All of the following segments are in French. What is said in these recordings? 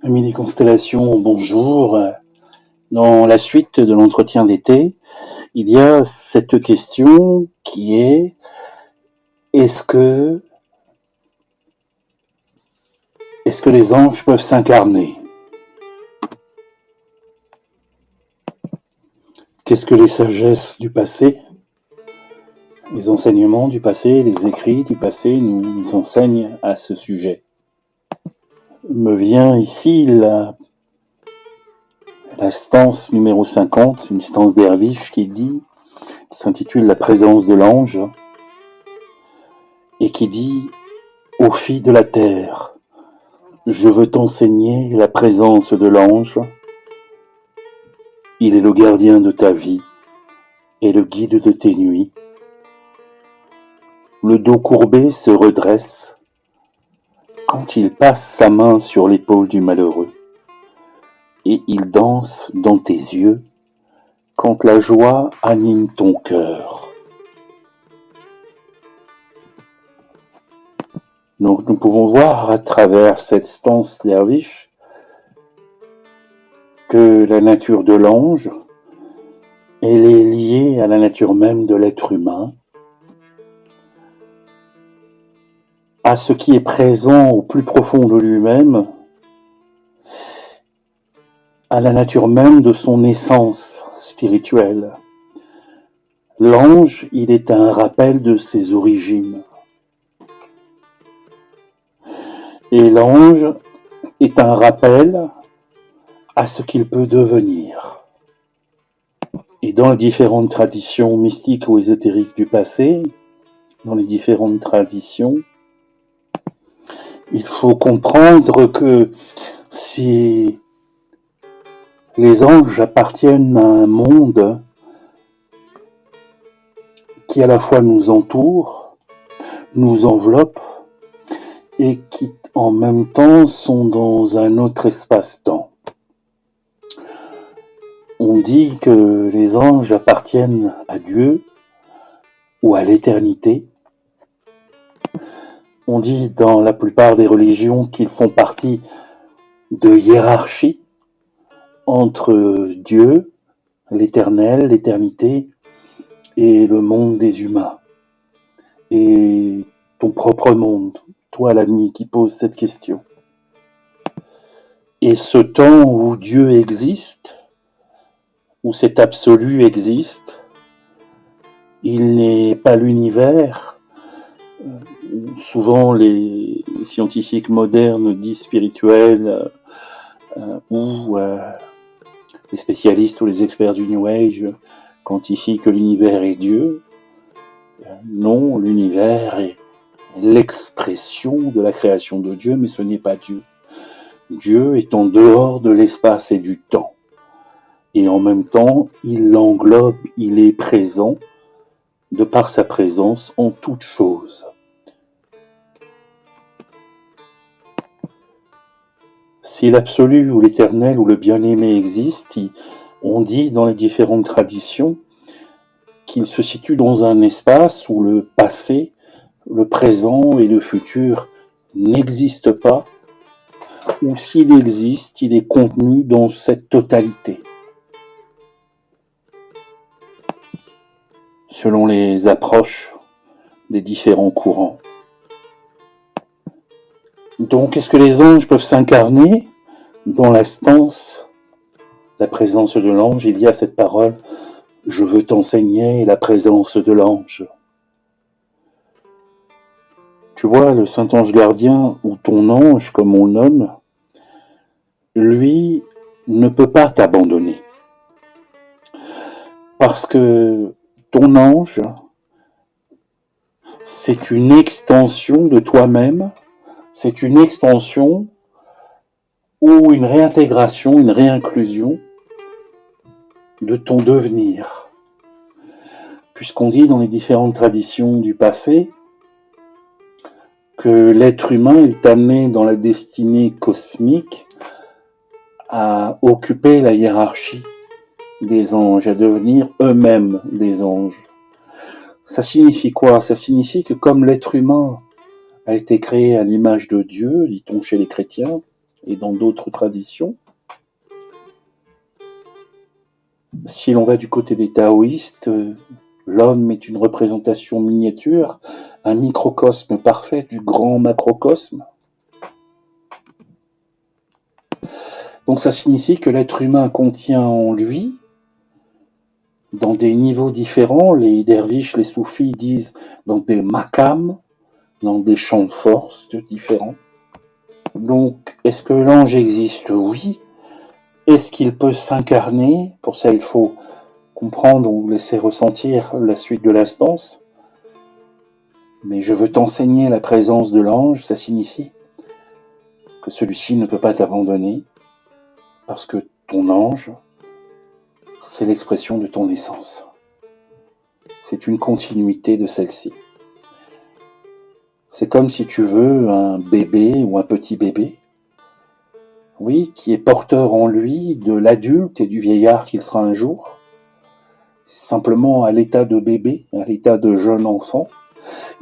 Amis des constellations, bonjour. Dans la suite de l'entretien d'été, il y a cette question qui est: est-ce que les anges peuvent s'incarner? Qu'est-ce que les sagesses du passé, les enseignements du passé, les écrits du passé nous enseignent à ce sujet? Me vient ici la stance numéro 50, une stance d'Herviche qui s'intitule La présence de l'ange, et qui dit: ô fille de la terre, je veux t'enseigner la présence de l'ange. Il est le gardien de ta vie et le guide de tes nuits. Le dos courbé se redresse quand il passe sa main sur l'épaule du malheureux, et il danse dans tes yeux quand la joie anime ton cœur. Donc nous pouvons voir à travers cette stance d'Herviche que la nature de l'ange, elle est liée à la nature même de l'être humain, à ce qui est présent au plus profond de lui-même, à la nature même de son essence spirituelle. L'ange, il est un rappel de ses origines. Et l'ange est un rappel à ce qu'il peut devenir. Et dans les différentes traditions mystiques ou ésotériques du passé, dans les différentes traditions, il faut comprendre que si les anges appartiennent à un monde qui à la fois nous entoure, nous enveloppe, et qui en même temps sont dans un autre espace-temps. On dit que les anges appartiennent à Dieu ou à l'éternité. On dit dans la plupart des religions qu'ils font partie de hiérarchies entre Dieu, l'éternel, l'éternité, et le monde des humains. Et ton propre monde, toi l'ami qui pose cette question. Et ce temps où Dieu existe, où cet absolu existe, il n'est pas l'univers. Souvent les scientifiques modernes dits spirituels ou les spécialistes ou les experts du New Age quantifient que l'univers est Dieu. Non, l'univers est l'expression de la création de Dieu, mais ce n'est pas Dieu. Dieu est en dehors de l'espace et du temps. Et en même temps, il l'englobe, il est présent, de par sa présence, en toute chose. Si l'absolu ou l'éternel ou le bien-aimé existe, on dit dans les différentes traditions qu'il se situe dans un espace où le passé, le présent et le futur n'existent pas, ou s'il existe, il est contenu dans cette totalité. Selon les approches des différents courants. Donc, est-ce que les anges peuvent s'incarner? Dans la stance, la présence de l'ange, il y a cette parole: je veux t'enseigner la présence de l'ange. Tu vois, le Saint-Ange gardien, ou ton ange, comme on le nomme, lui ne peut pas t'abandonner. Parce que ton ange, c'est une extension de toi-même, c'est une extension ou une réintégration, une réinclusion de ton devenir. Puisqu'on dit dans les différentes traditions du passé que l'être humain est amené dans la destinée cosmique à occuper la hiérarchie des anges, à devenir eux-mêmes des anges. Ça signifie quoi? Ça signifie que comme l'être humain a été créé à l'image de Dieu, dit-on chez les chrétiens, et dans d'autres traditions. Si l'on va du côté des taoïstes, l'homme est une représentation miniature, un microcosme parfait du grand macrocosme. Donc ça signifie que l'être humain contient en lui, dans des niveaux différents, les derviches, les soufis disent dans des maqams, dans des champs de force différents. Donc, est-ce que l'ange existe? Oui. Est-ce qu'il peut s'incarner? Pour ça, il faut comprendre ou laisser ressentir la suite de l'instance. Mais je veux t'enseigner la présence de l'ange, ça signifie que celui-ci ne peut pas t'abandonner, parce que ton ange, c'est l'expression de ton essence. C'est une continuité de celle-ci. C'est comme si tu veux un bébé ou un petit bébé, oui, qui est porteur en lui de l'adulte et du vieillard qu'il sera un jour, simplement à l'état de bébé, à l'état de jeune enfant.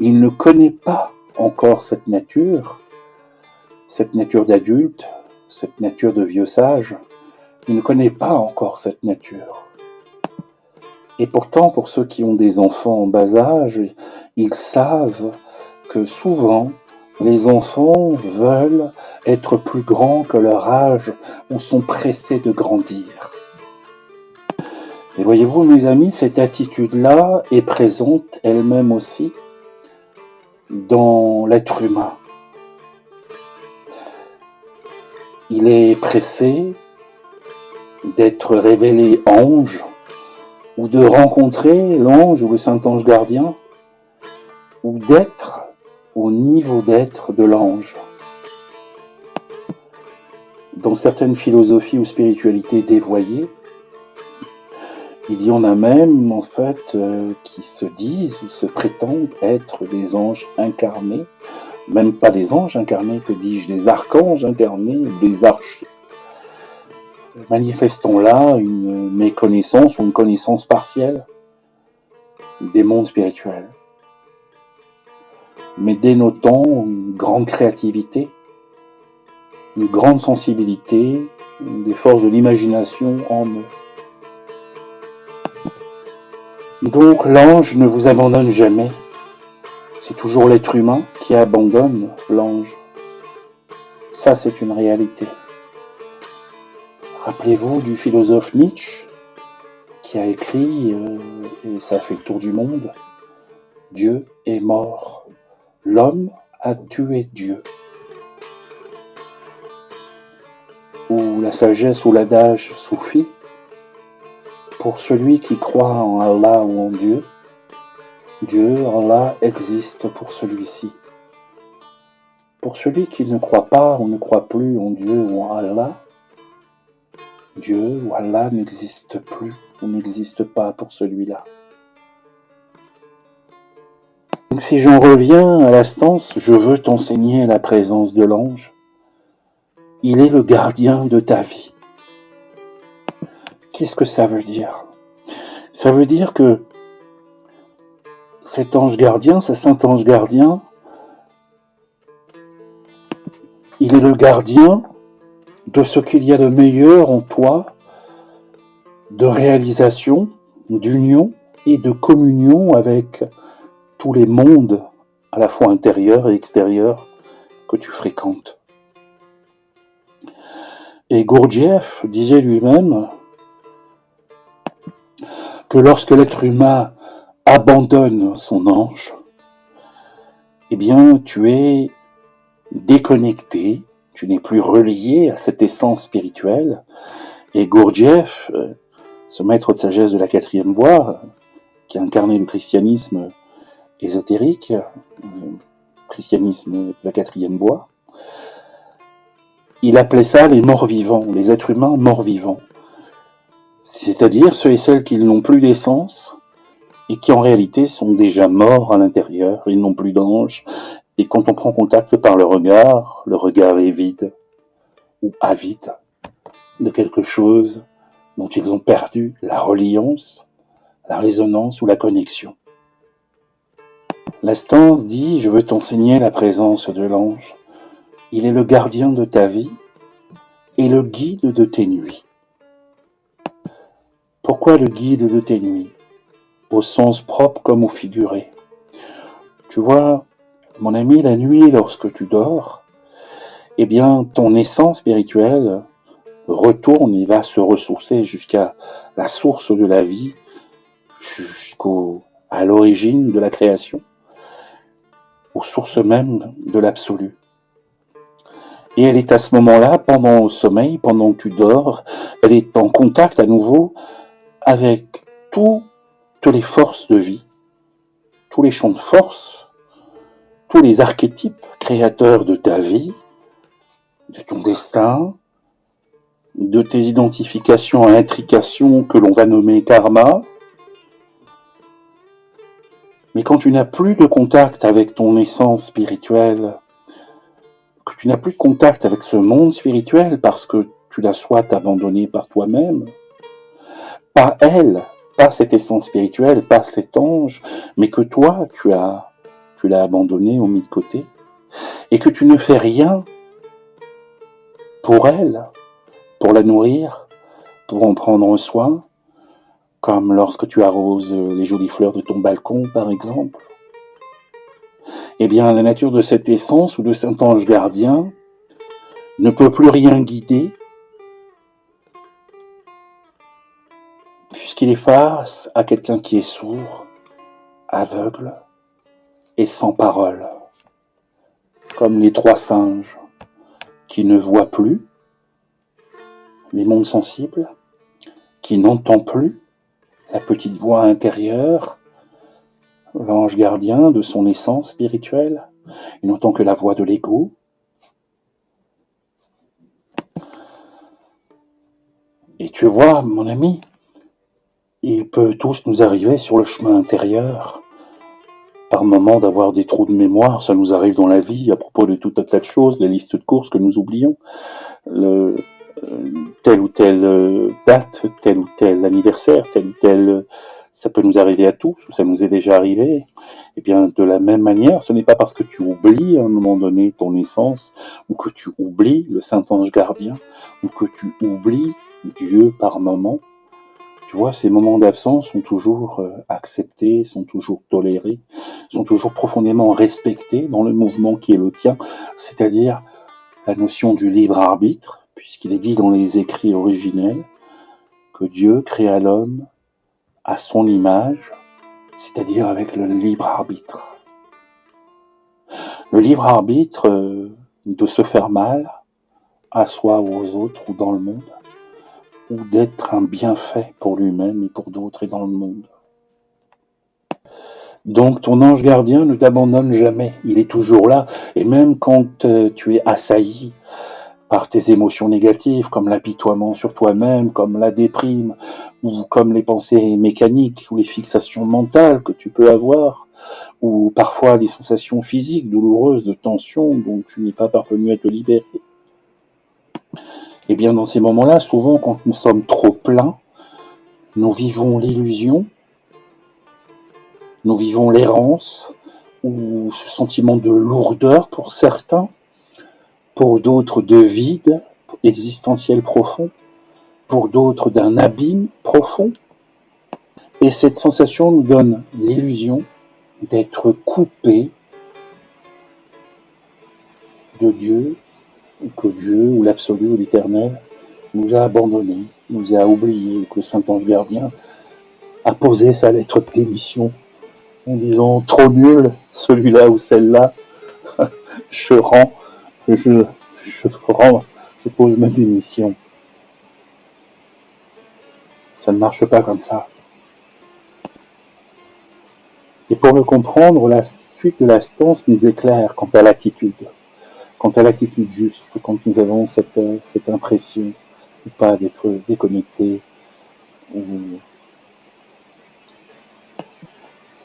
Il ne connaît pas encore cette nature d'adulte, cette nature de vieux sage. Il ne connaît pas encore cette nature. Et pourtant, pour ceux qui ont des enfants en bas âge, ils savent que souvent, les enfants veulent être plus grands que leur âge ou sont pressés de grandir. Et voyez-vous, mes amis, cette attitude-là est présente elle-même aussi dans l'être humain. Il est pressé d'être révélé ange ou de rencontrer l'ange ou le Saint-Ange gardien ou d'être au niveau d'être de l'ange. Dans certaines philosophies ou spiritualités dévoyées, il y en a même, en fait, qui se disent ou se prétendent être des anges incarnés, même pas des anges incarnés, que dis-je, des archanges incarnés, ou des archers. Manifestons là une méconnaissance ou une connaissance partielle des mondes spirituels, mais dénotant une grande créativité, une grande sensibilité, des forces de l'imagination en eux. Donc l'ange ne vous abandonne jamais. C'est toujours l'être humain qui abandonne l'ange. Ça, c'est une réalité. Rappelez-vous du philosophe Nietzsche qui a écrit, et ça fait le tour du monde, « Dieu est mort. L'homme a tué Dieu. » Ou la sagesse ou l'adage soufi, pour celui qui croit en Allah ou en Dieu, Dieu, Allah, existe pour celui-ci. Pour celui qui ne croit pas ou ne croit plus en Dieu ou en Allah, Dieu ou Allah n'existe plus ou n'existe pas pour celui-là. Donc si j'en reviens à l'instance, je veux t'enseigner la présence de l'ange. Il est le gardien de ta vie. Qu'est-ce que ça veut dire? Ça veut dire que cet ange gardien, ce saint ange gardien, il est le gardien de ce qu'il y a de meilleur en toi, de réalisation, d'union et de communion avec tous les mondes, à la fois intérieurs et extérieurs, que tu fréquentes. Et Gurdjieff disait lui-même que lorsque l'être humain abandonne son ange, eh bien, tu es déconnecté, tu n'es plus relié à cette essence spirituelle. Et Gurdjieff, ce maître de sagesse de la 4e voie, qui a incarné le christianisme ésotérique, le christianisme de la 4e voie, il appelait ça les morts-vivants, les êtres humains morts-vivants. C'est-à-dire ceux et celles qui n'ont plus d'essence et qui en réalité sont déjà morts à l'intérieur, ils n'ont plus d'ange. Et quand on prend contact par le regard est vide ou avide de quelque chose dont ils ont perdu la reliance, la résonance ou la connexion. L'instance dit « Je veux t'enseigner la présence de l'ange. Il est le gardien de ta vie. est le guide de tes nuits. Pourquoi le guide de tes nuits? Au sens propre comme au figuré. Tu vois, mon ami, la nuit, lorsque tu dors, eh bien, ton essence spirituelle retourne et va se ressourcer jusqu'à la source de la vie, à l'origine de la création, aux sources même de l'absolu. Et elle est à ce moment-là, pendant le sommeil, pendant que tu dors, elle est en contact à nouveau avec toutes les forces de vie, tous les champs de force, tous les archétypes créateurs de ta vie, de ton destin, de tes identifications à intrications que l'on va nommer karma. Mais quand tu n'as plus de contact avec ton essence spirituelle, que tu n'as plus de contact avec ce monde spirituel parce que tu l'as soit abandonné par toi-même, pas elle, pas cette essence spirituelle, pas cet ange, mais que toi, tu l'as abandonné ou mis de côté, et que tu ne fais rien pour elle, pour la nourrir, pour en prendre soin, comme lorsque tu arroses les jolies fleurs de ton balcon, par exemple. Eh bien, la nature de cette essence ou de cet ange gardien ne peut plus rien guider, puisqu'il est face à quelqu'un qui est sourd, aveugle et sans parole, comme les 3 singes qui ne voient plus les mondes sensibles, qui n'entend plus la petite voix intérieure, l'ange gardien de son essence spirituelle. Il n'entend que la voix de l'ego. Et tu vois, mon ami, il peut tous nous arriver sur le chemin intérieur, par moment d'avoir des trous de mémoire, ça nous arrive dans la vie à propos de tout un tas de choses, les listes de courses que nous oublions, telle ou telle date, tel ou tel anniversaire, tel ou tel... Ça peut nous arriver à tous, ou ça nous est déjà arrivé. Et bien, de la même manière, ce n'est pas parce que tu oublies à un moment donné ton essence, ou que tu oublies le Saint-Ange gardien, ou que tu oublies Dieu par moment. Tu vois, ces moments d'absence sont toujours acceptés, sont toujours tolérés, sont toujours profondément respectés dans le mouvement qui est le tien, c'est-à-dire la notion du libre arbitre, puisqu'il est dit dans les écrits originels que Dieu créa l'homme à son image, c'est-à-dire avec le libre arbitre. Le libre arbitre de se faire mal à soi ou aux autres ou dans le monde, ou d'être un bienfait pour lui-même et pour d'autres et dans le monde. Donc ton ange gardien ne t'abandonne jamais, il est toujours là, et même quand tu es assailli par tes émotions négatives, comme l'apitoiement sur toi-même, comme la déprime, ou comme les pensées mécaniques, ou les fixations mentales que tu peux avoir, ou parfois des sensations physiques douloureuses de tension dont tu n'es pas parvenu à te libérer. Et bien dans ces moments-là, souvent quand nous sommes trop pleins, nous vivons l'illusion, nous vivons l'errance, ou ce sentiment de lourdeur pour certains, pour d'autres de vide existentiel profond, pour d'autres d'un abîme profond. Et cette sensation nous donne l'illusion d'être coupé de Dieu, ou que Dieu, ou l'absolu, ou l'éternel, nous a abandonnés, nous a oubliés, ou que le Saint-Ange gardien a posé sa lettre de démission en disant « trop nul, celui-là ou celle-là, je pose ma démission ». Ça ne marche pas comme ça. Et pour le comprendre, la suite de la stance nous éclaire quant à l'attitude juste, quand nous avons cette impression ou pas d'être déconnecté.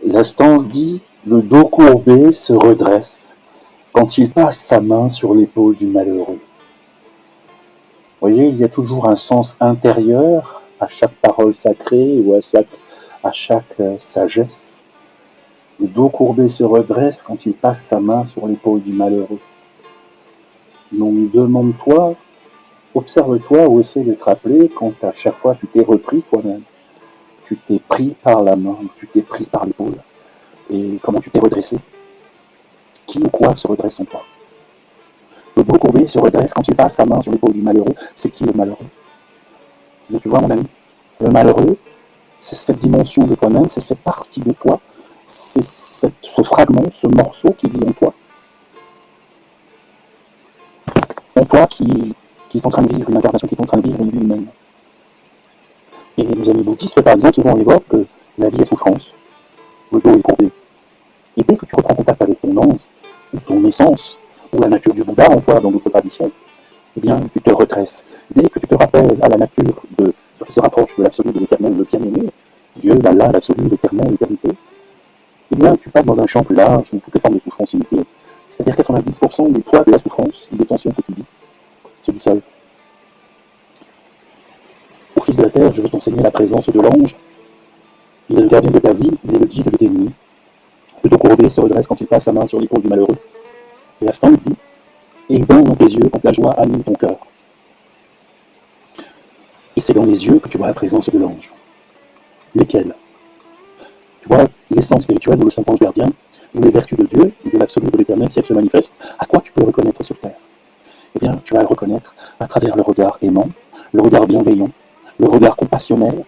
La stance dit « le dos courbé se redresse quand il passe sa main sur l'épaule du malheureux ». Vous voyez, il y a toujours un sens intérieur à chaque parole sacrée ou à chaque sagesse. Le dos courbé se redresse quand il passe sa main sur l'épaule du malheureux. Donc demande-toi Observe-toi ou essaie de te rappeler quand à chaque fois tu t'es repris toi-même, tu t'es pris par la main, tu t'es pris par l'épaule, et comment tu t'es redressé. Qui ou quoi se redresse en toi? Le dos courbé se redresse quand il passe sa main sur l'épaule du malheureux. C'est qui le malheureux? Mais tu vois mon ami, le malheureux, c'est cette dimension de toi-même, c'est cette partie de toi, c'est ce fragment, ce morceau qui vit en toi qui est en train de vivre une incarnation, qui est en train de vivre une vie humaine. Et les amis bouddhistes, par exemple, souvent évoquent que la vie est souffrance, le dos est courbé. Et dès que tu reprends contact avec ton ange, ou ton essence, ou la nature du Bouddha en toi, dans notre tradition, eh bien, tu te redresses. Dès que tu te rappelles à la nature de ce qui se rapproche de l'absolu, de l'éternel, le bien-aimé, Dieu, l'Allah, l'absolu, l'éternel, l'éternité, eh bien, tu passes dans un champ plus large où toutes les formes de souffrance limitées, c'est-à-dire 90% du poids de la souffrance et des tensions que tu vis se dissolvent. Au fils de la terre, je veux t'enseigner la présence de l'ange. Il est le gardien de ta vie, il est le guide de tes nuits. Le dos courbé se redresse quand il passe sa main sur l'épaule du malheureux. Et l'instant, il dit, et il danse dans tes yeux quand la joie anime ton cœur. Et c'est dans les yeux que tu vois la présence de l'ange. Lesquels? Tu vois l'essence spirituelle ou le Saint-Ange gardien, ou les vertus de Dieu, de l'absolu de l'éternel, si elles se manifestent. À quoi tu peux le reconnaître sur terre? Eh bien, tu vas le reconnaître à travers le regard aimant, le regard bienveillant, le regard compassionnel.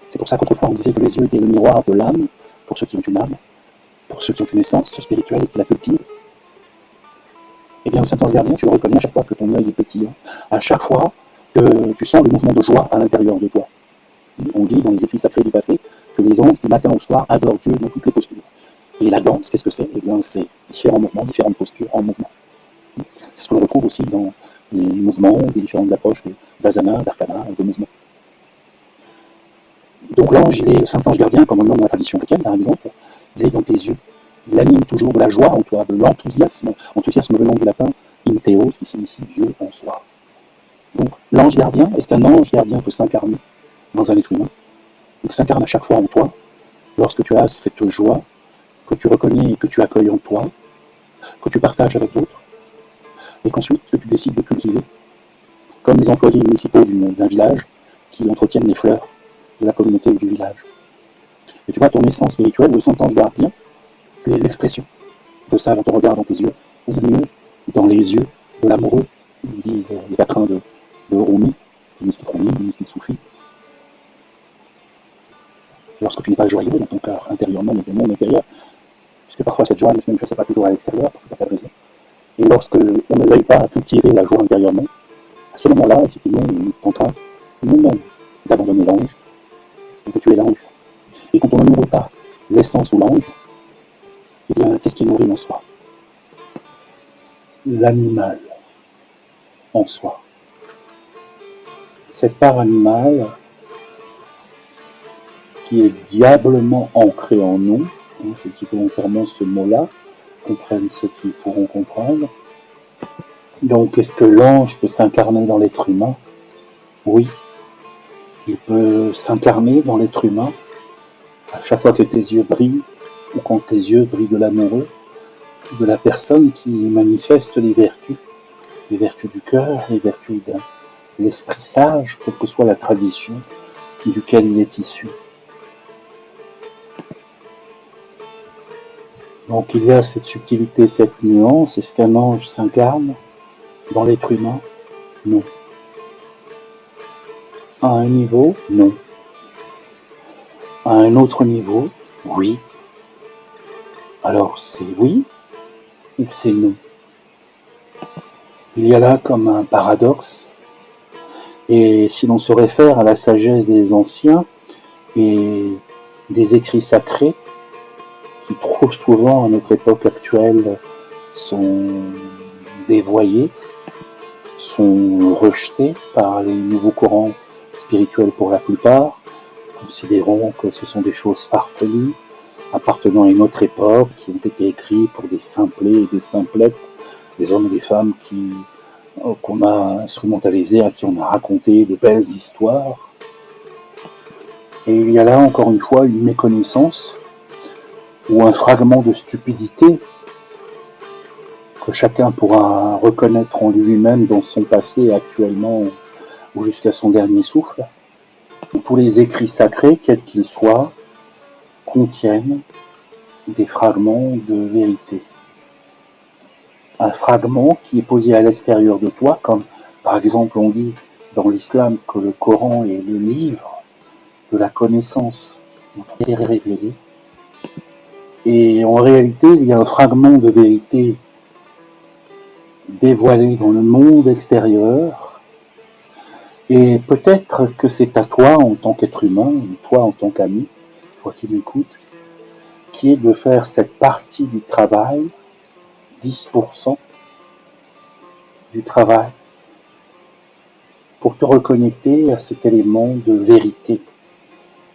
C'est pour ça qu'autrefois on disait que les yeux étaient le miroir de l'âme, pour ceux qui ont une âme, pour ceux qui ont une essence spirituelle et qui la cultivent. Eh bien, le Saint-Ange gardien, tu le reconnais à chaque fois que ton œil est pétillant, à chaque fois que tu sens le mouvement de joie à l'intérieur de toi. On dit dans les écrits sacrés du passé que les anges, du matin au soir, adorent Dieu dans toutes les postures. Et la danse, qu'est-ce que c'est? Eh bien, c'est différents mouvements, différentes postures en mouvement. C'est ce que l'on retrouve aussi dans les mouvements, des différentes approches d'asana, d'arkana, de mouvements. Donc l'ange, il est le Saint-Ange gardien, comme on le nomme dans la tradition chrétienne, par exemple. Il est dans tes yeux. Il anime toujours de la joie en toi, de l'enthousiasme. Enthousiasme venant du latin, in-théos, qui signifie Dieu en soi. Donc l'ange gardien, est-ce qu'un ange gardien peut s'incarner dans un être humain? Il s'incarne à chaque fois en toi, lorsque tu as cette joie que tu reconnais et que tu accueilles en toi, que tu partages avec d'autres, et qu'ensuite que tu décides de cultiver, comme les employés municipaux d'un village qui entretiennent les fleurs de la communauté ou du village. Et tu vois, ton essence spirituelle, le Saint-Ange gardien, tu es l'expression de ça dans ton regard, dans tes yeux, ou mieux, dans les yeux de l'amoureux, ils disent les quatrains de Rumi, du mystique Rumi, du mystique Soufi. Lorsque tu n'es pas joyeux dans ton cœur, intérieurement, dans ton monde intérieur, puisque parfois cette joie ne se manifeste pas toujours à l'extérieur, pour tout un tas de raisons. Et lorsque on ne veille pas à cultiver la joie intérieurement, à ce moment-là, effectivement, on est en train nous-mêmes d'abandonner l'ange, et de tuer l'ange. Et quand on ne nourrit pas l'essence ou l'ange, eh bien, qu'est-ce qui nourrit en soi? L'animal en soi. Cette part animale qui est diablement ancrée en nous, je dis volontairement ce mot-là, comprennent ceux qui pourront comprendre. Donc, est-ce que l'ange peut s'incarner dans l'être humain? Oui, il peut s'incarner dans l'être humain à chaque fois que tes yeux brillent, ou quand tes yeux brillent de l'amoureux, de la personne qui manifeste les vertus du cœur, les vertus de l'esprit sage, quelle que soit la tradition duquel il est issu. Donc il y a cette subtilité, cette nuance. Est-ce qu'un ange s'incarne dans l'être humain? Non. À un niveau? Non. À un autre niveau? Oui. Alors c'est oui ou c'est non? Il y a là comme un paradoxe. Et si l'on se réfère à la sagesse des anciens et des écrits sacrés, qui trop souvent à notre époque actuelle sont dévoyés, sont rejetés par les nouveaux courants spirituels pour la plupart, considérant que ce sont des choses farfelues, appartenant à une autre époque, qui ont été écrits pour des simplets et des simplettes, des hommes et des femmes qu'on a instrumentalisés, à qui on a raconté de belles histoires. Et il y a là encore une fois une méconnaissance ou un fragment de stupidité que chacun pourra reconnaître en lui-même dans son passé actuellement ou jusqu'à son dernier souffle. Tous les écrits sacrés, quels qu'ils soient, contiennent des fragments de vérité. Un fragment qui est posé à l'extérieur de toi, comme par exemple on dit dans l'islam que le Coran est le livre de la connaissance qui est révélé. Et en réalité, il y a un fragment de vérité dévoilé dans le monde extérieur. Et peut-être que c'est à toi en tant qu'être humain, toi en tant qu'ami, toi qui m'écoutes, qui est de faire cette partie du travail, 10% du travail, pour te reconnecter à cet élément de vérité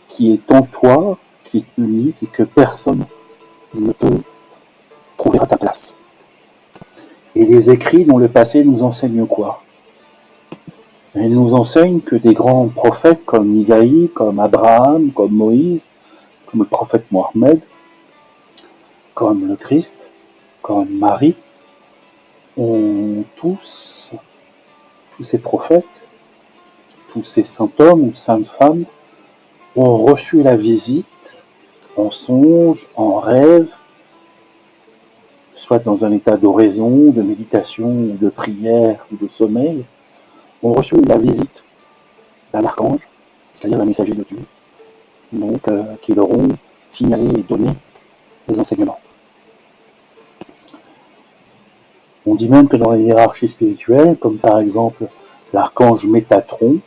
qui est en toi, qui est unique et que personne ne peut trouver à ta place. Et les écrits dans le passé nous enseignent quoi? Ils nous enseignent que des grands prophètes comme Isaïe, comme Abraham, comme Moïse, comme le prophète Mohammed, comme le Christ, comme Marie, ont tous ces prophètes, tous ces saints hommes ou saintes femmes ont reçu la visite en songe, en rêve, soit dans un état d'oraison, de méditation, de prière ou de sommeil, ont reçu la visite d'un archange, c'est-à-dire d'un messager de Dieu, donc qui leur ont signalé et donné les enseignements. On dit même que dans les hiérarchies spirituelles, comme par exemple l'archange Métatron,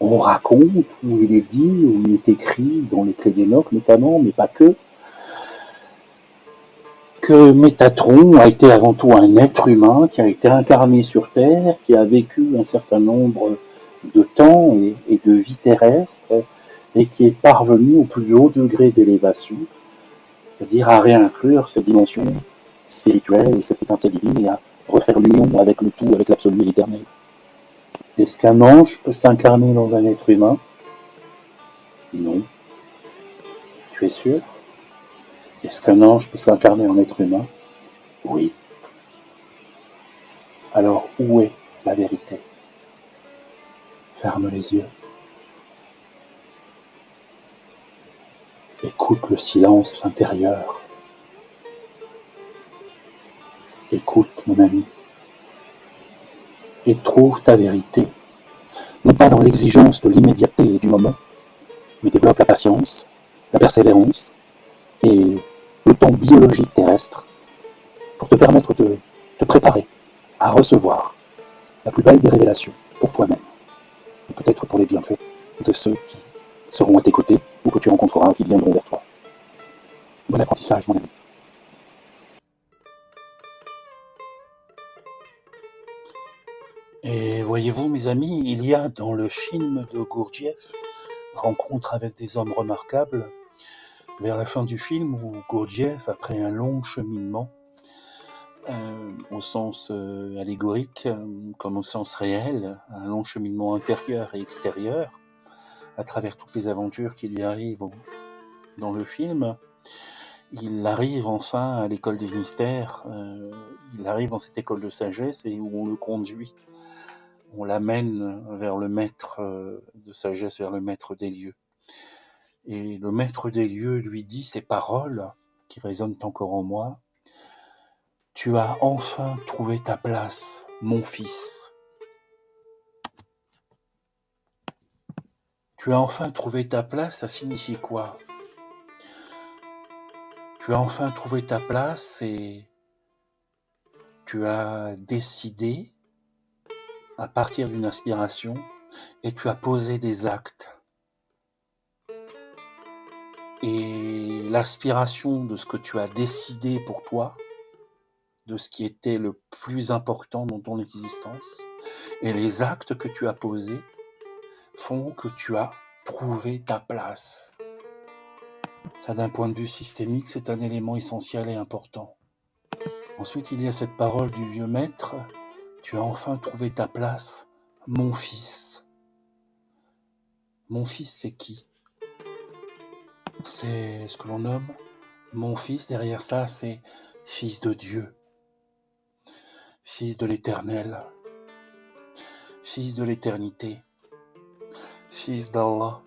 on raconte, où il est dit, où il est écrit, dans les clés d'Enoch notamment, mais pas que Métatron a été avant tout un être humain qui a été incarné sur Terre, qui a vécu un certain nombre de temps et de vie terrestre, et qui est parvenu au plus haut degré d'élévation, c'est-à-dire à réinclure cette dimension spirituelle et cette étincelle divine et à refaire l'union avec le tout, avec l'absolu et l'éternel. Est-ce qu'un ange peut s'incarner dans un être humain? Non. Tu es sûr? Est-ce qu'un ange peut s'incarner en être humain? Oui. Alors où est la vérité? Ferme les yeux. Écoute le silence intérieur. Écoute, mon ami, et trouve ta vérité, non pas dans l'exigence de l'immédiateté et du moment, mais développe la patience, la persévérance et le temps biologique terrestre pour te permettre de te préparer à recevoir la plus belle des révélations pour toi-même, et peut-être pour les bienfaits de ceux qui seront à tes côtés ou que tu rencontreras qui viendront vers toi. Bon apprentissage, mon ami. Et voyez-vous, mes amis, il y a dans le film de Gurdjieff, Rencontre avec des hommes remarquables, vers la fin du film où Gurdjieff, après un long cheminement, au sens allégorique comme au sens réel, un long cheminement intérieur et extérieur, à travers toutes les aventures qui lui arrivent dans le film, il arrive enfin à l'école des mystères, il arrive dans cette école de sagesse et où on le conduit, on l'amène vers le maître de sagesse, vers le maître des lieux. Et le maître des lieux lui dit ces paroles qui résonnent encore en moi: « Tu as enfin trouvé ta place, mon fils. Tu as enfin trouvé ta place, ça signifie quoi? Tu as enfin trouvé ta place et tu as décidé à partir d'une inspiration et tu as posé des actes. Et l'aspiration de ce que tu as décidé pour toi, de ce qui était le plus important dans ton existence, et les actes que tu as posés font que tu as trouvé ta place. » Ça, d'un point de vue systémique, c'est un élément essentiel et important. Ensuite, il y a cette parole du vieux maître: « Tu as enfin trouvé ta place, mon fils. » Mon fils, c'est qui? C'est ce que l'on nomme mon fils. Derrière ça, c'est fils de Dieu, fils de l'Éternel, fils de l'éternité, fils d'Allah,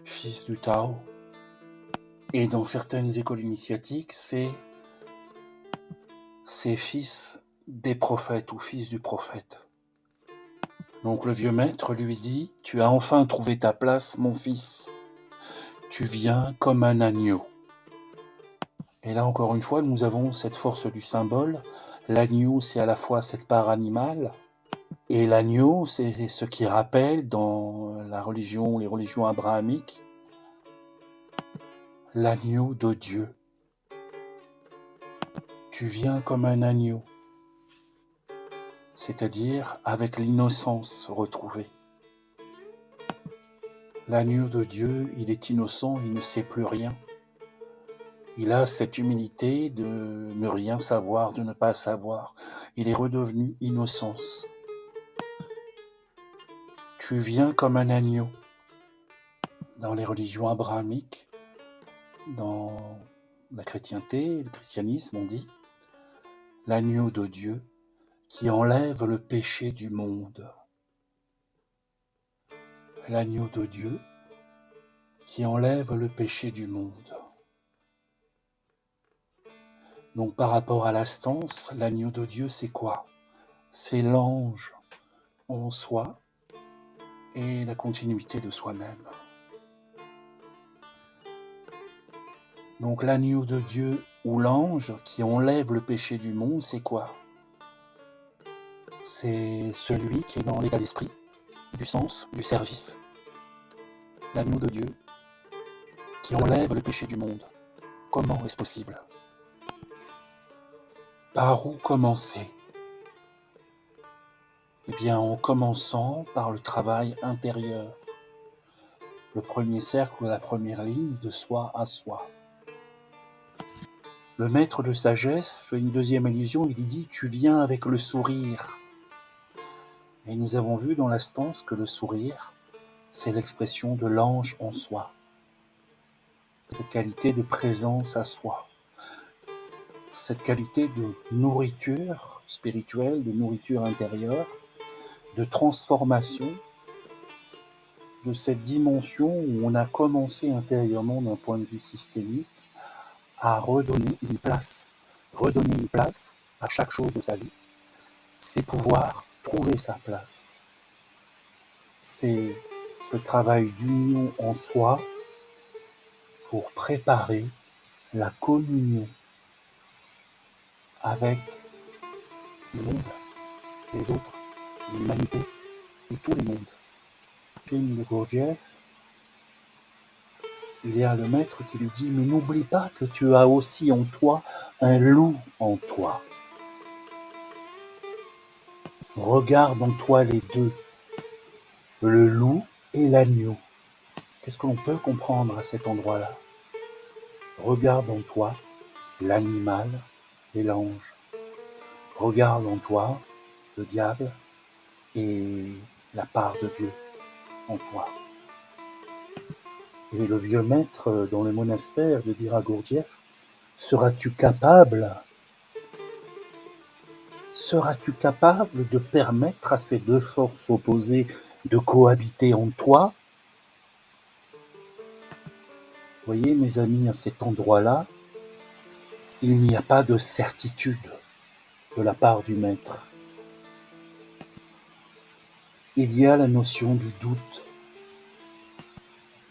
fils du Tao. Et dans certaines écoles initiatiques, c'est fils des prophètes ou fils du prophète. Donc le vieux maître lui dit, « Tu as enfin trouvé ta place, mon fils. Tu viens comme un agneau. » Et là, encore une fois, nous avons cette force du symbole. L'agneau, c'est à la fois cette part animale, et l'agneau, c'est ce qui rappelle dans la religion, les religions abrahamiques, l'agneau de Dieu. Tu viens comme un agneau, c'est-à-dire avec l'innocence retrouvée. L'agneau de Dieu, il est innocent, il ne sait plus rien. Il a cette humilité de ne rien savoir, de ne pas savoir. Il est redevenu innocence. Tu viens comme un agneau. Dans les religions abrahamiques, dans la chrétienté, le christianisme, on dit l'agneau de Dieu qui enlève le péché du monde. L'agneau de Dieu qui enlève le péché du monde. Donc par rapport à la stance, l'agneau de Dieu, c'est quoi? C'est l'ange en soi et la continuité de soi-même. Donc l'agneau de Dieu ou l'ange qui enlève le péché du monde, c'est quoi? C'est celui qui est dans l'état d'esprit, du sens, du service. L'agneau de Dieu qui enlève le péché du monde. Comment est-ce possible? Par où commencer? Eh bien, en commençant par le travail intérieur. Le premier cercle, la première ligne de soi à soi. Le maître de sagesse fait une deuxième allusion, il dit « Tu viens avec le sourire ». Et nous avons vu dans la stance que le sourire, c'est l'expression de l'ange en soi. Cette qualité de présence à soi. Cette qualité de nourriture spirituelle, de nourriture intérieure, de transformation de cette dimension où on a commencé intérieurement d'un point de vue systémique à redonner une place à chaque chose de sa vie, c'est pouvoir trouver sa place. C'est ce travail d'union en soi pour préparer la communion avec le monde, les autres, l'humanité et tous les mondes. Film de Gurdjieff, il y a le maître qui lui dit « Mais n'oublie pas que tu as aussi en toi un loup en toi. Regarde en toi les deux, le loup et l'agneau. » Qu'est-ce que l'on peut comprendre à cet endroit-là? Regarde en toi l'animal et l'ange. Regarde en toi le diable et la part de Dieu en toi. Et le vieux maître dans le monastère de dire à Gurdjieff, seras-tu capable de permettre à ces deux forces opposées de cohabiter en toi? Vous voyez, mes amis, à cet endroit-là, il n'y a pas de certitude de la part du maître. Il y a la notion du doute.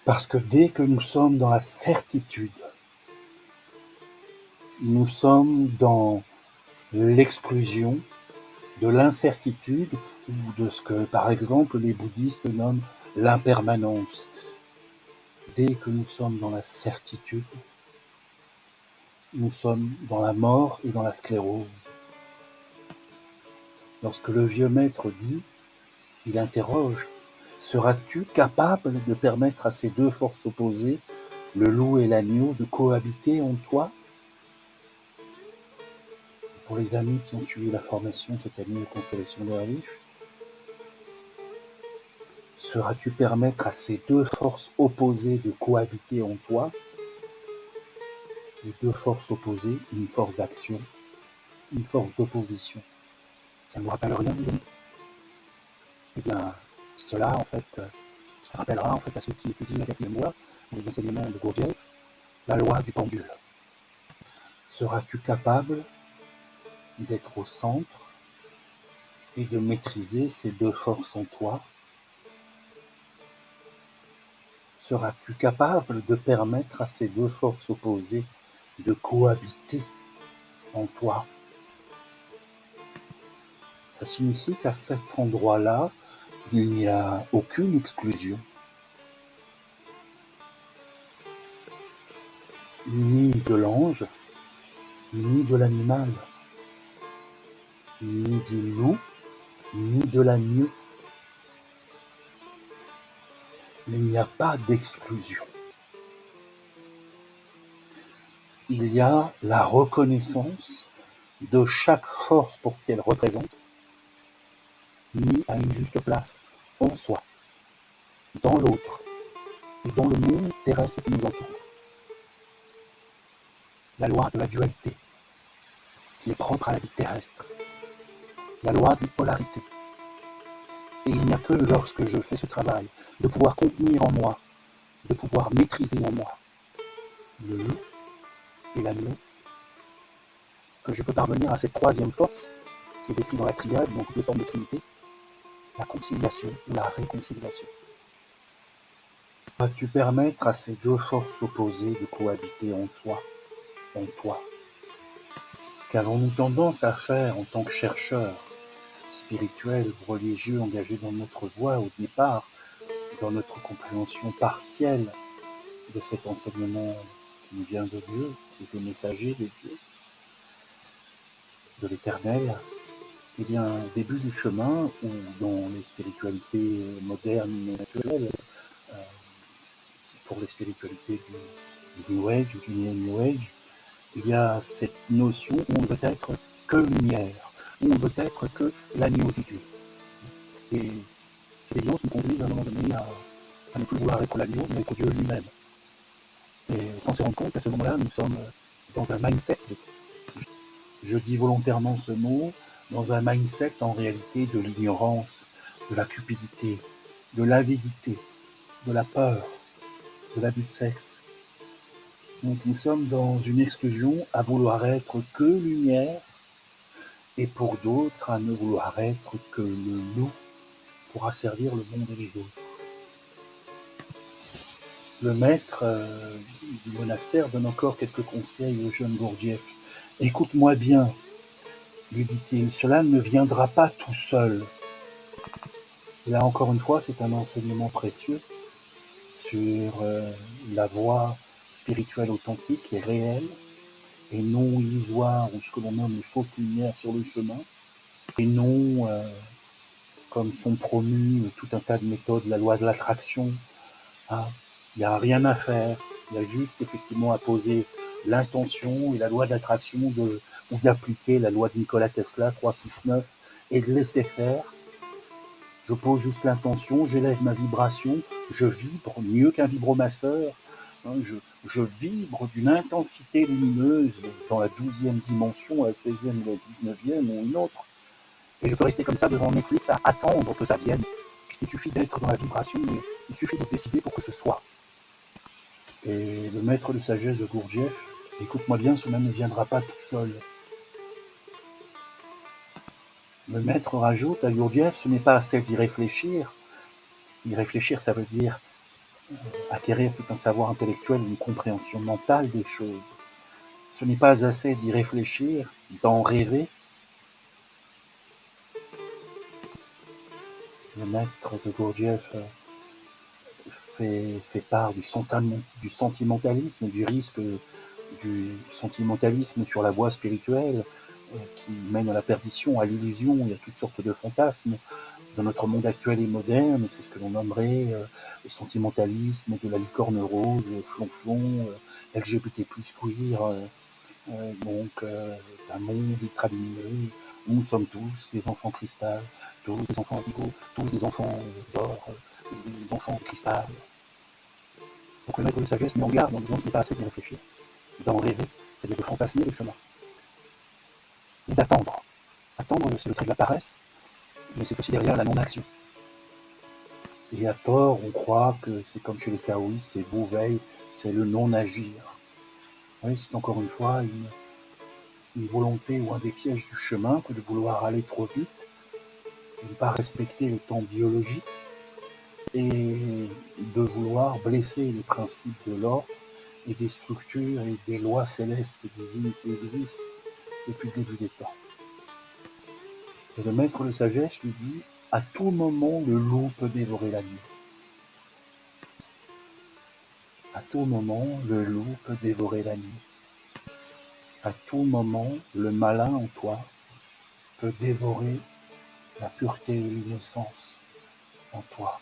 Parce que dès que nous sommes dans la certitude, nous sommes dans l'exclusion de l'incertitude ou de ce que, par exemple, les bouddhistes nomment l'impermanence. Dès que nous sommes dans la certitude, nous sommes dans la mort et dans la sclérose. Lorsque le vieux maître dit, il interroge, seras-tu capable de permettre à ces deux forces opposées, le loup et l'agneau, de cohabiter en toi? Pour les amis qui ont suivi la formation cette année aux constellations d'Erlich, sauras-tu permettre à ces deux forces opposées de cohabiter en toi? les deux forces opposées, une force d'action, une force d'opposition. Ça ne vous rappelle rien, les amis? Eh bien, cela, en fait, ça rappellera en fait à ceux qui étudient la 4e loi, les enseignements de Gurdjieff, la loi du pendule. Seras-tu capable d'être au centre et de maîtriser ces deux forces en toi? Seras-tu capable de permettre à ces deux forces opposées de cohabiter en toi? Ça signifie qu'à cet endroit-là, il n'y a aucune exclusion, ni de l'ange, ni de l'animal, ni du loup, ni de l'agneau. Il n'y a pas d'exclusion. Il y a la reconnaissance de chaque force pour ce qu'elle représente, mis à une juste place en soi, dans l'autre et dans le monde terrestre qui nous entoure. La loi de la dualité, qui est propre à la vie terrestre. La loi des polarités. Et il n'y a que lorsque je fais ce travail de pouvoir contenir en moi, de pouvoir maîtriser en moi le loup et l'agneau, que je peux parvenir à cette troisième force qui est décrite dans la triade, donc deux formes de trinité, la conciliation ou la réconciliation. Vas-tu permettre à ces deux forces opposées de cohabiter en soi, en toi? Qu'avons-nous tendance à faire en tant que chercheurs spirituels, religieux, engagés dans notre voie au départ, dans notre compréhension partielle de cet enseignement qui nous vient de Dieu, et des messagers de Dieu, de l'Éternel? Eh bien, au début du chemin, ou dans les spiritualités modernes et actuelles, pour les spiritualités du New Age ou du New Age, il y a cette notion où on ne veut être que lumière, où on ne veut être que l'agneau de Dieu. Et ces évidences nous conduisent à un moment donné à ne plus vouloir être l'agneau, mais être Dieu lui-même. Et sans se rendre compte, à ce moment-là, nous sommes dans un mindset, je dis volontairement ce mot, dans un mindset en réalité de l'ignorance, de la cupidité, de l'avidité, de la peur, de l'abus de sexe. Donc nous sommes dans une exclusion à vouloir être que lumière, et pour d'autres à ne vouloir être que le loup pour asservir le monde et les autres. Le maître du monastère donne encore quelques conseils au jeune Gurdjieff. « Écoute-moi bien, lui dit-il, cela ne viendra pas tout seul. » Là encore une fois, c'est un enseignement précieux sur la voie spirituelle authentique et réelle, et non illusoire, ou ce que l'on nomme les fausses lumières sur le chemin, et non comme sont promues tout un tas de méthodes, la loi de l'attraction. Hein. Il n'y a rien à faire, il y a juste effectivement à poser l'intention et la loi d'attraction ou d'appliquer la loi de Nikola Tesla 369 et de laisser faire. Je pose juste l'intention, j'élève ma vibration, je vibre mieux qu'un vibromasseur, hein, je vibre d'une intensité lumineuse dans la 12e dimension, la 16e ou la 19e ou une autre. Et je peux rester comme ça devant Netflix à attendre que ça vienne, puisqu'il suffit d'être dans la vibration, et il suffit de décider pour que ce soit. Et le maître de sagesse de Gurdjieff, écoute-moi bien, cela ne viendra pas tout seul. Le maître rajoute à Gurdjieff, ce n'est pas assez d'y réfléchir. Y réfléchir, ça veut dire acquérir tout un savoir intellectuel, une compréhension mentale des choses. Ce n'est pas assez d'y réfléchir, d'en rêver. Le maître de Gurdjieff fait part du sentimentalisme, du risque du sentimentalisme sur la voie spirituelle qui mène à la perdition, à l'illusion. Il y a toutes sortes de fantasmes dans notre monde actuel et moderne. C'est ce que l'on nommerait le sentimentalisme de la licorne rose, flonflon, LGBT+, queer, donc un monde ultra lumineux où nous sommes tous des enfants cristal, tous des enfants indigo, tous des enfants d'or, des enfants de cristal. Donc le maître de sagesse met en garde en disant ce n'est pas assez d'y réfléchir. d'en rêver, c'est-à-dire de fantasmer le chemin, et d'attendre. Attendre, c'est le trait de la paresse, mais c'est aussi derrière la non-action. Et à tort, on croit que c'est comme chez les taoïstes, c'est Wu-Wei, c'est le non-agir. Oui, c'est encore une fois une volonté ou un des pièges du chemin que de vouloir aller trop vite, de ne pas respecter le temps biologique et de vouloir blesser les principes de l'ordre et des structures et des lois célestes et divines qui existent depuis le début des temps. Et le maître de sagesse lui dit, à tout moment, le loup peut dévorer la nuit. À tout moment, le loup peut dévorer la nuit. À tout moment, le malin en toi peut dévorer la pureté et l'innocence en toi.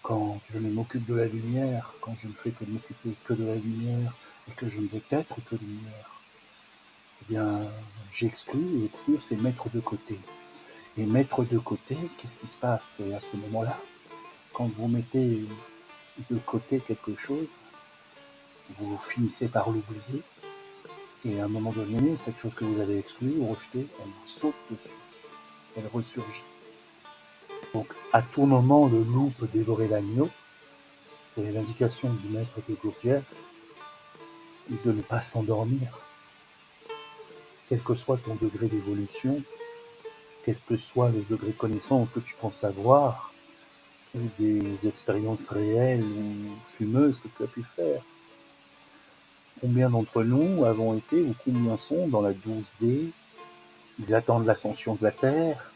Quand je ne m'occupe de la lumière, quand je ne fais que m'occuper que de la lumière et que je ne veux être que lumière, eh bien, j'exclus, et exclure, c'est mettre de côté. Et mettre de côté, qu'est-ce qui se passe à ce moment-là? Quand vous mettez de côté quelque chose, vous finissez par l'oublier, et à un moment donné, cette chose que vous avez exclue ou rejetée, elle vous saute dessus, elle ressurgit. Donc, à tout moment, le loup peut dévorer l'agneau, c'est l'indication du maître de Gurdjieff de ne pas s'endormir. Quel que soit ton degré d'évolution, quel que soit le degré de connaissance que tu penses avoir, ou des expériences réelles ou fumeuses que tu as pu faire, combien d'entre nous avons été ou combien sont dans la 12D, ils attendent l'ascension de la Terre,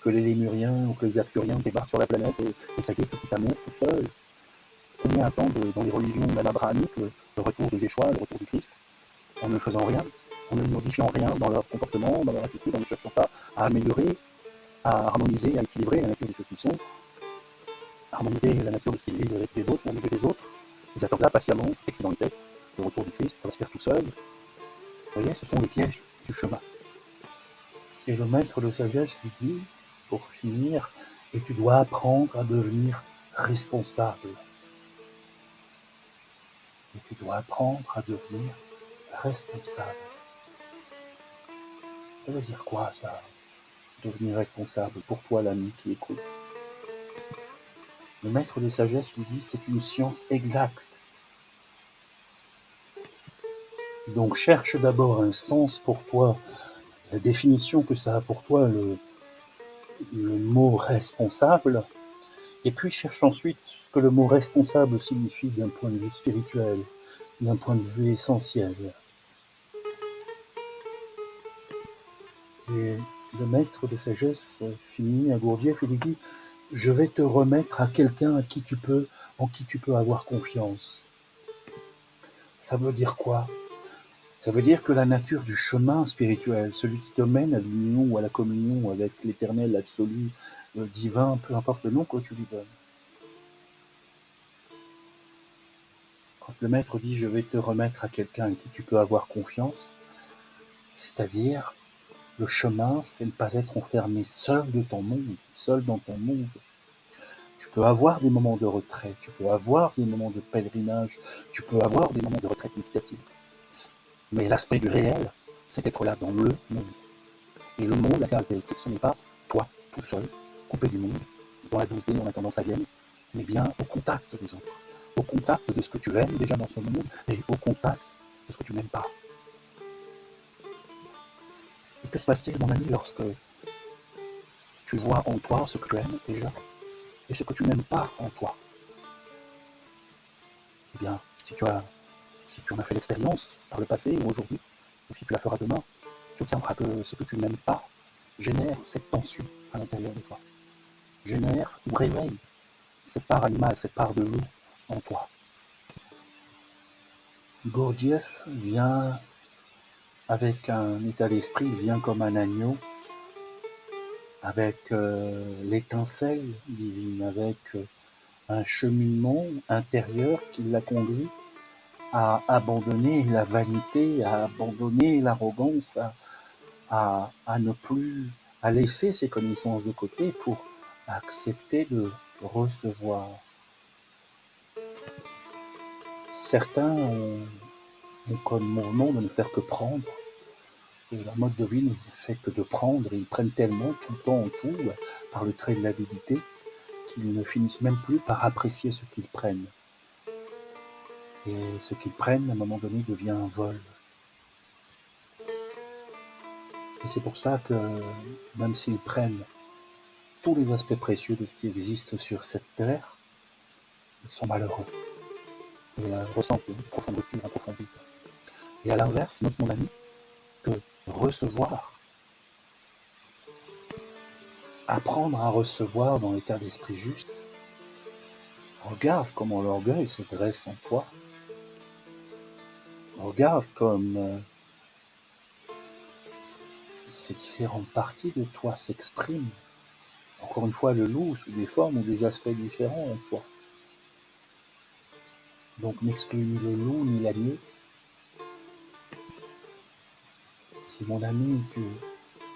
que les Lémuriens ou que les Arthuriens débarquent sur la planète et ça y est, petit amour tout seul. Combien attendent dans les religions même abrahamiques le retour de Yeshua, le retour du Christ, en ne faisant rien, en ne modifiant rien dans leur comportement, dans leur attitude, en ne cherchant pas à améliorer, à harmoniser, à équilibrer la nature des choses qu'ils sont, à harmoniser la nature de ce qu'ils vivent avec les autres, au milieu des autres. Ils attendent là patiemment, c'est écrit dans le texte, le retour du Christ, ça va se faire tout seul. Vous voyez, ce sont les pièges du chemin. Et le maître de sagesse lui dit, pour finir, et tu dois apprendre à devenir responsable. Et tu dois apprendre à devenir responsable. Ça veut dire quoi, ça? Devenir responsable pour toi, l'ami qui écoute. Le maître de sagesse lui dit, c'est une science exacte. Donc cherche d'abord un sens pour toi, la définition que ça a pour toi, le mot responsable, et puis cherche ensuite ce que le mot responsable signifie d'un point de vue spirituel, d'un point de vue essentiel. Et le maître de sagesse finit à Gurdjieff et lui dit, je vais te remettre à quelqu'un en qui tu peux avoir confiance. Ça veut dire quoi? Ça veut dire que la nature du chemin spirituel, celui qui te mène à l'union ou à la communion avec l'éternel absolu, le divin, peu importe le nom que tu lui donnes. Quand le maître dit je vais te remettre à quelqu'un en qui tu peux avoir confiance, c'est-à-dire le chemin, c'est ne pas être enfermé seul de ton monde, seul dans ton monde. Tu peux avoir des moments de retrait, tu peux avoir des moments de pèlerinage, tu peux avoir des moments de retraite méditative. Mais l'aspect du réel, c'est d'être là dans le monde. Et le monde, la caractéristique, ce n'est pas toi, tout seul, coupé du monde, dans la 12D en attendant que ça vienne, mais bien au contact des autres, au contact de ce que tu aimes déjà dans ce monde, et au contact de ce que tu n'aimes pas. Et que se passe-t-il, mon ami, lorsque tu vois en toi ce que tu aimes déjà, et ce que tu n'aimes pas en toi? Eh bien, si tu en as fait l'expérience par le passé ou aujourd'hui, ou si tu la feras demain, tu observeras que ce que tu n'aimes pas génère cette tension à l'intérieur de toi, génère ou réveille cette part animale, cette part de loup en toi. Gurdjieff vient avec un état d'esprit, il vient comme un agneau, avec l'étincelle divine, avec un cheminement intérieur qui l'a conduit à abandonner la vanité, à abandonner l'arrogance, à ne plus, à laisser ses connaissances de côté pour accepter de recevoir. Certains ont ont comme mouvement de ne faire que prendre. Et leur mode de vie ne fait que de prendre, et ils prennent tellement tout le temps en tout, par le trait de l'avidité, qu'ils ne finissent même plus par apprécier ce qu'ils prennent. Et ce qu'ils prennent, à un moment donné, devient un vol. Et c'est pour ça que, même s'ils prennent tous les aspects précieux de ce qui existe sur cette terre, ils sont malheureux. Et ressentent une profonde rupture, un profond vide. Et à l'inverse, note mon ami, que recevoir, apprendre à recevoir dans l'état d'esprit juste, regarde comment l'orgueil se dresse en toi. Regarde comme ces différentes parties de toi s'expriment. Encore une fois, le loup sous des formes ou des aspects différents en toi. Donc n'exclus ni le loup ni l'agneau. Si mon ami, tu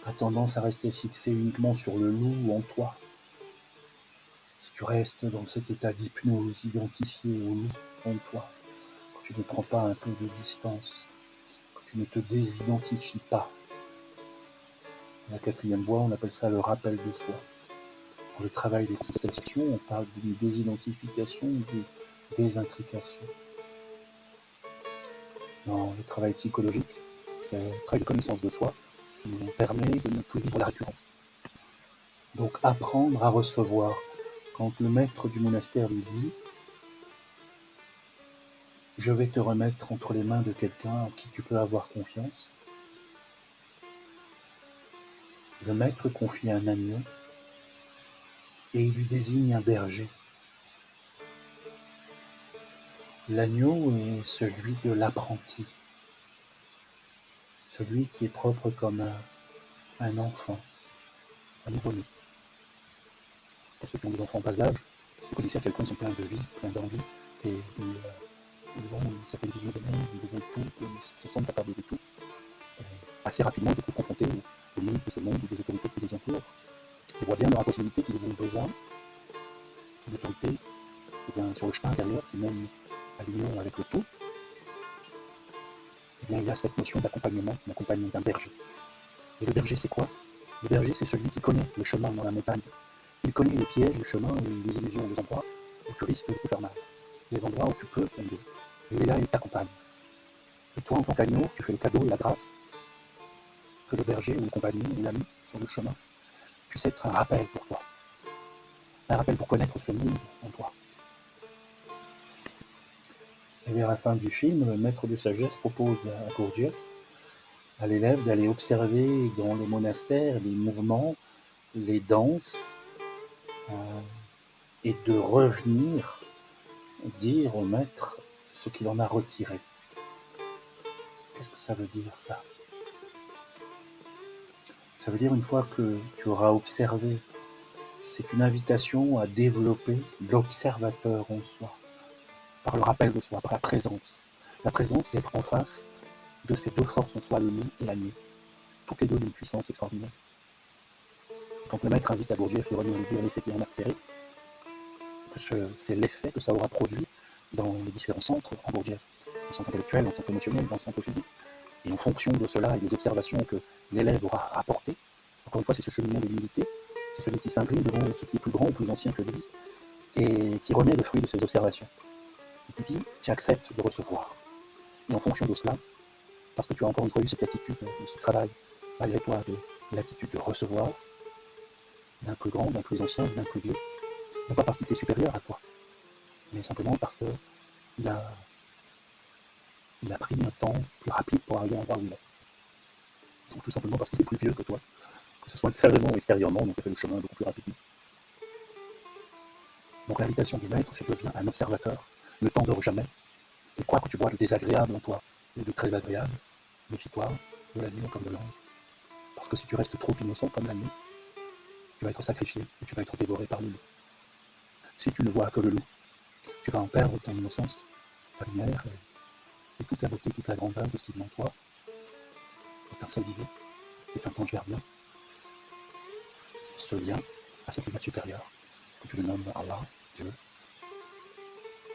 as tendance à rester fixé uniquement sur le loup en toi, si tu restes dans cet état d'hypnose identifié au loup en toi, que tu ne prends pas un peu de distance, que tu ne te désidentifies pas, la quatrième voie, on appelle ça le rappel de soi. Dans le travail des constellations, on parle d'une désidentification ou d'une désintrication. Dans le travail psychologique, c'est le travail de connaissance de soi qui nous permet de ne plus vivre la récurrence. Donc apprendre à recevoir. Quand le maître du monastère lui dit « Je vais te remettre entre les mains de quelqu'un en qui tu peux avoir confiance », le maître confie un agneau et il lui désigne un berger. L'agneau est celui de l'apprenti, celui qui est propre comme un enfant, un nouveau-né. Pour ceux qui ont des enfants en bas âge, vous connaissez à quel point ils sont pleins de vie, pleins d'envie, et ils ont une certaine vision de monde, ils veulent tout, ils se sentent capables de tout. Assez rapidement, ils se trouvent confrontés aux limites de ce monde, des autorités qui les entourent. Ils voient bien dans la possibilité qu'ils ont besoin d'une autorité, et bien sur le chemin intérieur qui mène à l'union avec le tout. Et bien, il y a cette notion d'accompagnement, d'un berger. Et le berger, c'est quoi? Le berger, c'est celui qui connaît le chemin dans la montagne. Il connaît les pièges du chemin, les illusions, les endroits où tu risques de te faire mal, les endroits où tu peux tomber. Et il est là et il t'accompagne. Et toi, en tant qu'agneau, tu fais le cadeau et la grâce que le berger ou le compagnon ou l'ami sur le chemin puisse être un rappel pour toi. Un rappel pour connaître ce monde en toi. Et vers la fin du film, le maître de sagesse propose à Gurdjieff, à l'élève, d'aller observer dans le monastère les mouvements, les danses, et de revenir dire au maître ce qu'il en a retiré. Qu'est-ce que ça veut dire, ça? Ça veut dire, une fois que tu auras observé, c'est une invitation à développer l'observateur en soi, par le rappel de soi, par la présence. La présence, c'est être en face de ces deux forces en soi, le loup et l'agneau. Toutes les deux d'une puissance extraordinaire. Quand le maître invite à Gurdjieff, le religion de l'effet qui en a tiré, c'est l'effet que ça aura produit dans les différents centres en Gurdjieff, dans le centre intellectuel, dans le centre émotionnel, dans le centre physique. Et en fonction de cela et des observations que l'élève aura rapportées, encore une fois, c'est ce cheminement de l'humilité, c'est celui qui s'incline devant ce qui est plus grand ou plus ancien que lui, et qui remet le fruit de ses observations. Et qui dit, j'accepte de recevoir. Et en fonction de cela, parce que tu as encore une fois eu cette attitude de ce travail, malgré toi, de l'attitude de recevoir, d'un plus grand, d'un plus ancien, d'un plus vieux, non pas parce qu'il était supérieur à toi, mais simplement parce qu'il a pris un temps plus rapide pour arriver à l'endroit où il est. Donc tout simplement parce qu'il est plus vieux que toi, que ce soit intérieurement ou extérieurement, donc il fait le chemin beaucoup plus rapidement. Donc l'invitation du maître, c'est de devenir un observateur, ne t'endors jamais, et quoi que tu vois de désagréable en toi, et de très agréable, méfie-toi de la nuit comme de l'ange. Parce que si tu restes trop innocent comme la nuit, tu vas être sacrifié et tu vas être dévoré par le loup. Si tu ne vois que le loup, tu vas en perdre ton innocence, ta lumière, et toute la beauté, toute la grandeur de ce qui est en toi, l'étincelle divine, et Saint-Ange gardien, ce lien à ce qui va supérieur, que tu le nommes Allah, Dieu,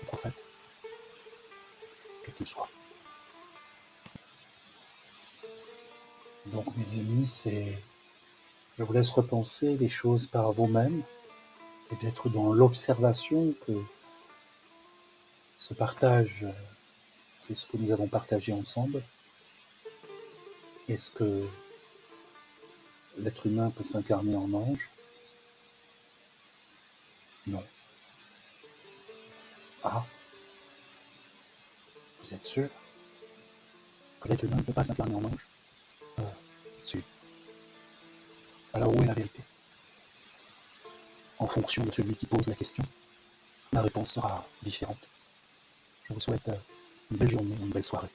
le prophète, quel qu'il soit. Donc mes amis, je vous laisse repenser les choses par vous-même et d'être dans l'observation que ce partage, de ce que nous avons partagé ensemble, est-ce que l'être humain peut s'incarner en ange? Non. Ah, vous êtes sûr que l'être humain ne peut pas s'incarner en ange? Si. Alors où est la vérité? En fonction de celui qui pose la question, la réponse sera différente. Je vous souhaite une belle journée, une belle soirée.